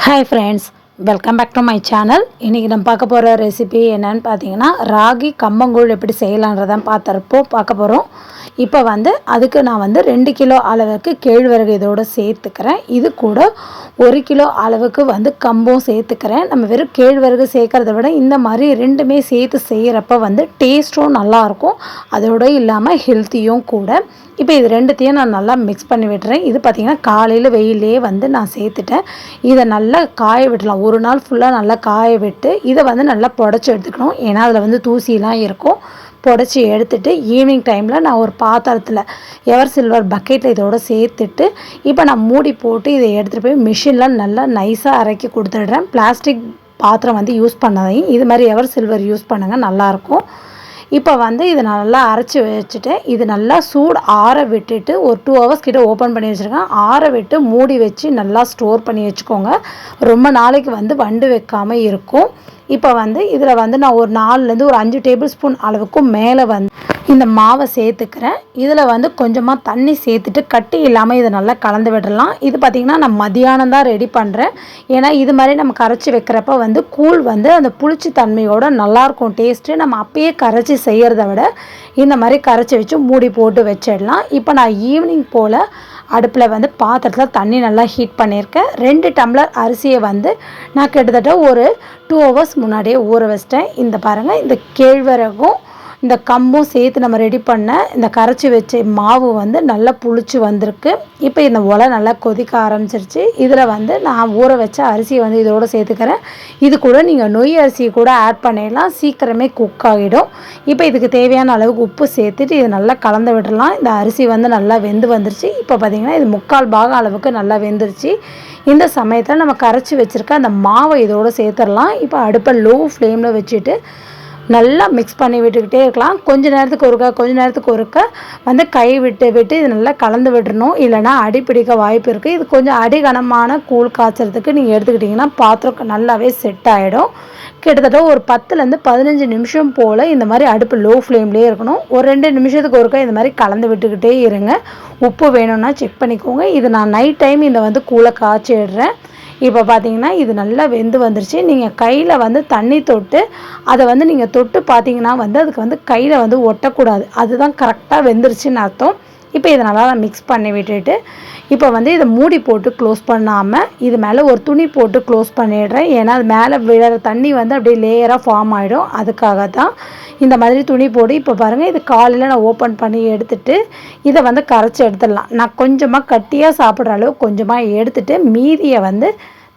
Hi friends, welcome back to my channel. இன்னைக்கு நம்ம பார்க்க போற ரெசிபி என்னன்னு பாத்தீங்கன்னா ராகி கம்பங்கூழ் எப்படி செய்யலாம்ன்றத பார்க்க போறோம். இப்போ அதுக்கு நான் 2 கிலோ அளவுக்கு கேழ்வரகு இதோட சேர்த்துக்கிறேன். இது கூட 1 கிலோ அளவுக்கு கம்பும் சேர்த்துக்கிறேன். நம்ம வெறும் கேழ்வரகு சேர்க்கறத விட இந்த மாதிரி ரெண்டுமே சேர்த்து செய்யறப்ப டேஸ்டும் நல்லா இருக்கும். அதோட இல்லாம ஹெல்த்தியும் கூட. இப்போ இது ரெண்டுத்தையும் நான் நல்லா மிக்ஸ் பண்ணி விட்டுறேன். இது பார்த்தீங்கன்னா காலையில் வெயிலே நான் சேர்த்துட்டேன். இதை நல்லா காய விடலாம். ஒரு நாள் ஃபுல்லாக நல்லா காய விட்டு இதை நல்லா புடச்சி எடுத்துக்கணும். ஏன்னா அதில் தூசிலாம் இருக்கும். புடச்சி எடுத்துட்டு ஈவினிங் டைமில் நான் ஒரு பாத்திரத்தில் எவர் சில்வர் பக்கெட்டில் இதோட சேர்த்துட்டு இப்போ நான் மூடி போட்டு இதை எடுத்துகிட்டு போய் மிஷினில் நல்லா நைஸாக அரைக்கி கொடுத்துடுறேன். பிளாஸ்டிக் பாத்திரம் யூஸ் பண்ணாதையும் இது மாதிரி எவர் சில்வர் யூஸ் பண்ணுங்கள், நல்லாயிருக்கும். இப்போ இதை நல்லா அரைச்சி வச்சுட்டு இது நல்லா சூடு ஆற விட்டுட்டு ஒரு 2 ஹவர்ஸ் கிட்ட ஓப்பன் பண்ணி வச்சுருக்கேன். ஆற விட்டு மூடி வச்சு நல்லா ஸ்டோர் பண்ணி வச்சுக்கோங்க. ரொம்ப நாளைக்கு வண்டு வைக்காமல் இருக்கும். இப்போ இதில் நான் ஒரு 4லேருந்து ஒரு 5 டேபிள் ஸ்பூன் அளவுக்கும் மேலே இந்த மாவை சேர்த்துக்கிறேன். இதில் கொஞ்சமாக தண்ணி சேர்த்துட்டு கட்டி இல்லாமல் இதை நல்லா கலந்து விடலாம். இது பார்த்திங்கன்னா நான் மதியானம் தான் ரெடி பண்ணுறேன். ஏன்னா இது மாதிரி நம்ம கரைச்சி வைக்கிறப்ப கூழ் அந்த புளிச்சி தன்மையோடு நல்லாயிருக்கும் டேஸ்ட்டு. நம்ம அப்பயே கரைச்சி செய்கிறத விட இந்த மாதிரி கரைச்சி வச்சு மூடி போட்டு வச்சிடலாம். இப்போ நான் ஈவினிங் போல் அடுப்பில் பாத்திரத்தில் தண்ணி நல்லா ஹீட் பண்ணியிருக்கேன். 2 டம்ளர் அரிசியை நான் கிட்டத்தட்ட ஒரு 2 ஹவர்ஸ் முன்னாடியே ஊற வச்சிட்டேன். இந்த பாருங்கள், இந்த கேழ்வரகும் இந்த கம்பும் சேர்த்து நம்ம ரெடி பண்ண இந்த கரைச்சி வச்ச மாவு நல்லா புளிச்சு வந்திருக்கு. இப்போ இந்த ஒலை நல்லா கொதிக்க ஆரம்பிச்சிருச்சு. இதில் நான் ஊற வச்ச அரிசியை இதோடு சேர்த்துக்கிறேன். இது கூட நீங்கள் நொய் அரிசி கூட ஆட் பண்ணிடலாம், சீக்கிரமே குக் ஆகிடும். இப்போ இதுக்கு தேவையான அளவுக்கு உப்பு சேர்த்துட்டு இது நல்லா கலந்து விடலாம். இந்த அரிசி நல்லா வெந்து வந்துருச்சு. இப்போ பார்த்திங்கன்னா இது 3/4 பாகம் அளவுக்கு நல்லா வெந்துருச்சு. இந்த சமயத்தில் நம்ம கரைச்சி வச்சுருக்க அந்த மாவை இதோடு சேர்த்துடலாம். இப்போ அடுப்பை லோ ஃப்ளேமில் வச்சுட்டு நல்லா மிக்ஸ் பண்ணி விட்டுக்கிட்டே இருக்கலாம். கொஞ்ச நேரத்துக்கு ஒருக்க கை விட்டு இது நல்லா கலந்து விட்டுறணும். இல்லைனா அடி பிடிக்க வாய்ப்பு இருக்குது. இது கொஞ்சம் அடிகனமான கூழ் காய்ச்சறதுக்கு நீங்கள் எடுத்துக்கிட்டிங்கன்னா பாத்திரம் நல்லாவே செட் ஆகிடும். கிட்டத்தட்ட ஒரு 10லேருந்து 15 நிமிஷம் போல் இந்த மாதிரி அடுப்பு லோ ஃப்ளேம்லேயே இருக்கணும். ஒரு 2 நிமிஷத்துக்கு ஒருக்க இந்த மாதிரி கலந்து விட்டுக்கிட்டே இருங்க. உப்பு வேணும்னா செக் பண்ணிக்கோங்க. இது நான் நைட் டைம் இந்த கூழை காய்ச்சிடுறேன். இப்போ பார்த்தீங்கன்னா இது நல்லா வெந்து வந்துருச்சு. நீங்கள் கையில் தண்ணி தொட்டு அதை நீங்கள் தொட்டு பார்த்தீங்கன்னா அதுக்கு கையில் ஒட்டக்கூடாது. அதுதான் கரெக்டாக வெந்துருச்சுன்னு அர்த்தம். இப்போ இதை நல்லா நான் மிக்ஸ் பண்ணி விட்டுட்டு இப்போ இதை மூடி போட்டு க்ளோஸ் பண்ணாமல் இது மேலே ஒரு துணி போட்டு க்ளோஸ் பண்ணிடுறேன். ஏன்னா அது மேலே விழுற தண்ணி அப்படியே லேயராக ஃபார்ம் ஆகிடும். அதுக்காக தான் இந்த மாதிரி துணி போடு. இப்போ பாருங்கள், இது காலையில் நான் ஓப்பன் பண்ணி எடுத்துகிட்டு இதை கரைச்சி எடுத்துடலாம். நான் கொஞ்சமாக கட்டியாக சாப்பிட்ற அளவு கொஞ்சமாக எடுத்துகிட்டு மீதியை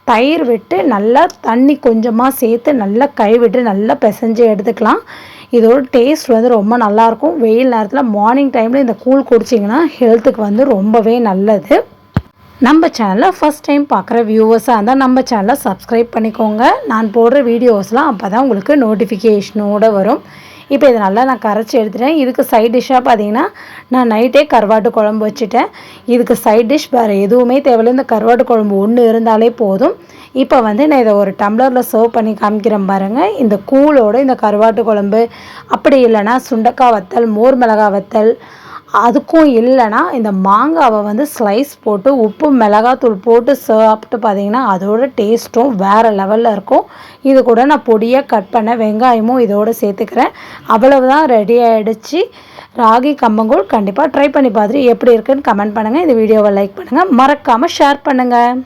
தயிர் விட்டு நல்லா தண்ணி கொஞ்சமாக சேர்த்து நல்லா கை விட்டு நல்லா பிசைஞ்சு எடுத்துக்கலாம். இதோட டேஸ்ட் ரொம்ப நல்லாயிருக்கும். வெயில் நேரத்தில் மார்னிங் டைமில் இந்த கூழ் குடிச்சிங்கன்னா ஹெல்த்துக்கு ரொம்பவே நல்லது. நம்ம சேனலை ஃபஸ்ட் டைம் பார்க்குற வியூவர்ஸாக இருந்தால் நம்ம சேனலை சப்ஸ்கிரைப் பண்ணிக்கோங்க. நான் போடுற வீடியோஸ்லாம் அப்போ தான் உங்களுக்கு நோட்டிஃபிகேஷனோடு வரும். இப்போ இதை நல்லா நான் கரைச்சி எடுத்துட்டேன். இதுக்கு சைட் டிஷ்ஷாக பார்த்தீங்கன்னா நான் நைட்டே கருவாட்டு குழம்பு வச்சுட்டேன். இதுக்கு சைட் டிஷ் வேறு எதுவுமே தேவையில்லை. இந்த கருவாட்டு குழம்பு ஒன்று இருந்தாலே போதும். இப்போ நான் இதை ஒரு டம்ளரில் சர்வ் பண்ணி காமிக்கிறேன் பாருங்கள். இந்த கூழோடு இந்த கருவாட்டு குழம்பு, அப்படி இல்லைன்னா சுண்டக்காய் வத்தல், மோர் மிளகாய் வத்தல், அதுக்கும் இல்லைனா இந்த மாங்காவை ஸ்லைஸ் போட்டு உப்பு மிளகாத்தூள் போட்டு சாப்பிட்டு பார்த்தீங்கன்னா அதோட டேஸ்ட்டும் வேறு லெவலில் இருக்கும். இது கூட நான் பொடியாக கட் பண்ண வெங்காயமும் இதோடு சேர்த்துக்கிறேன். அவ்வளவுதான், ரெடி ஆகிடுச்சு ராகி கம்பங்கூழ். கண்டிப்பாக ட்ரை பண்ணி பார்த்துட்டு எப்படி இருக்குன்னு கமெண்ட் பண்ணுங்கள். இந்த வீடியோவை லைக் பண்ணுங்கள், மறக்காமல் ஷேர் பண்ணுங்கள்.